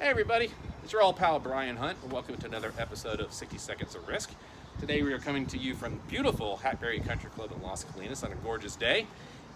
Hey everybody, it's your old pal Brian Hunt, and welcome to another episode of 60 Seconds of Risk. Today we are coming to you from beautiful Hatberry Country Club in Las Colinas on a gorgeous day.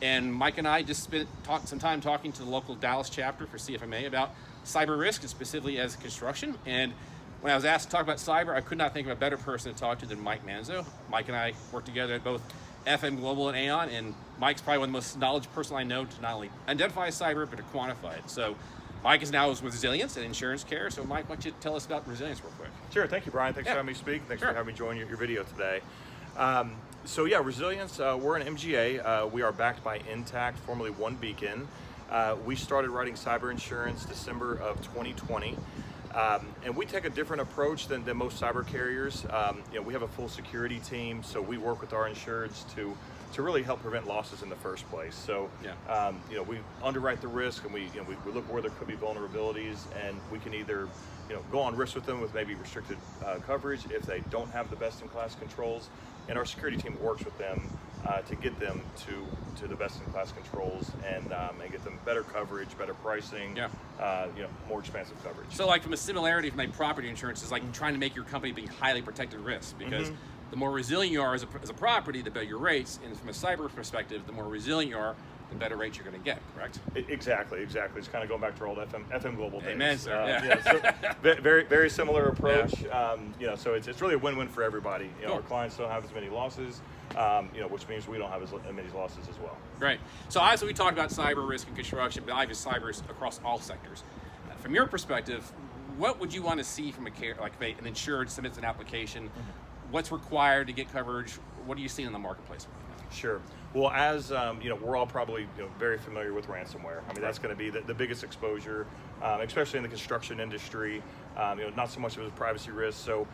And Mike and I just spent some time talking to the local Dallas chapter for CFMA about cyber risk, and specifically as construction. And when I was asked to talk about cyber, I could not think of a better person to talk to than Mike Manzo. Mike and I work together at both FM Global and Aon, and Mike's probably one of the most knowledgeable person I know to not only identify cyber, but to quantify it. So Mike is now with resilience and insurance care. So Mike, why don't you tell us about resilience real quick? Sure, thank you, Brian. Thanks for having me speak. Thanks for having me join your video today. Resilience, we're an MGA. We are backed by Intact, formerly One Beacon. We started writing cyber insurance December of 2020. And we take a different approach than most cyber carriers. We have a full security team, so we work with our insureds to really help prevent losses in the first place. So, we underwrite the risk, and we look where there could be vulnerabilities, and we can either go on risk with them with maybe restricted coverage if they don't have the best-in-class controls, and our security team works with them to get them to the best-in-class controls and get them better coverage, better pricing, more expansive coverage. So, like, from a similarity from property insurance is like trying to make your company be highly protected risk, because the more resilient you are as a property, the better your rates. And from a cyber perspective, the more resilient you are, the better rates you're going to get, correct? Exactly. It's kind of going back to our old FM Global days. Amen, sir. So very similar approach. So it's really a win-win for everybody. Cool. Our clients don't have as many losses, which means we don't have as many losses as well. Right. So obviously we talked about cyber risk in construction, but obviously cyber is across all sectors. From your perspective, what would you want to see from an insured submits an application? What's required to get coverage? What are you seeing in the marketplace right now? Sure. Well, as we're all probably very familiar with ransomware. I mean, that's going to be the biggest exposure, especially in the construction industry. Not so much of a privacy risk. So,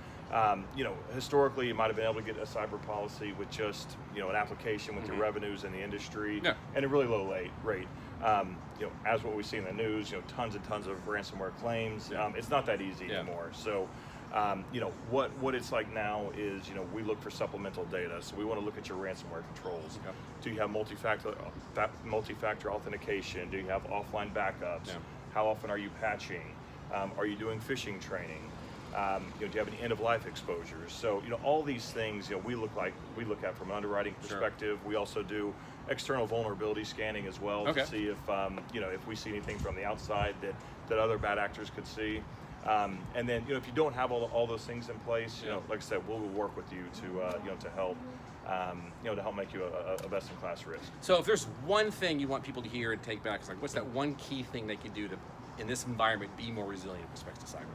historically, you might have been able to get a cyber policy with just an application with your revenues in the industry and a really low rate. As what we see in the news, tons and tons of ransomware claims. It's not that easy anymore. So. What it's like now is, we look for supplemental data. So we want to look at your ransomware controls. Okay. Do you have multi-factor authentication? Do you have offline backups? How often are you patching? Are you doing phishing training? Do you have any end-of-life exposures? So, all these things, we look at from an underwriting perspective. Sure. We also do external vulnerability scanning as well to see if, if we see anything from the outside that other bad actors could see. And then, if you don't have all those things in place, like I said, we'll work with you to help, to help make you a best-in-class risk. So, if there's one thing you want people to hear and take back, it's like, what's that one key thing they can do to, in this environment, be more resilient with respect to cyber?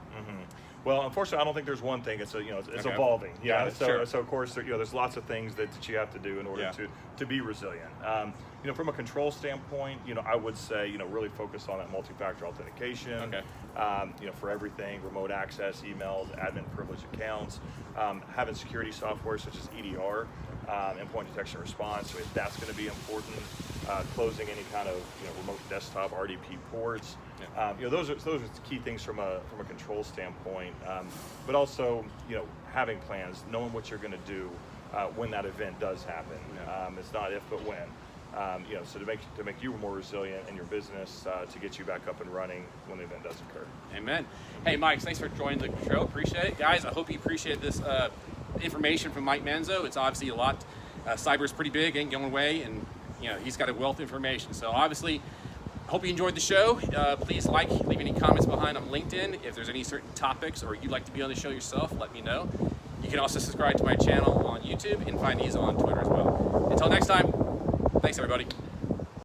Well, unfortunately, I don't think there's one thing. It's evolving. So of course, there's lots of things that you have to do in order to be resilient. From a control standpoint, I would say, really focus on that multi-factor authentication. For everything, remote access, emails, admin privileged accounts, having security software such as EDR, endpoint detection and response. So that's going to be important. Closing any kind of remote desktop RDP ports. Those are key things from a control standpoint. But also, having plans, knowing what you're going to do when that event does happen. It's not if, but when. So to make you more resilient in your business, to get you back up and running when the event does occur. Amen. Hey, Mike, thanks for joining the show. Appreciate it, guys. I hope you appreciate this information from Mike Manzo. It's obviously a lot. Cyber is pretty big, ain't going away, and he's got a wealth of information. So obviously, hope you enjoyed the show. Please leave any comments behind on LinkedIn. If there's any certain topics or you'd like to be on the show yourself, let me know. You can also subscribe to my channel on YouTube and find these on Twitter as well. Until next time, thanks everybody.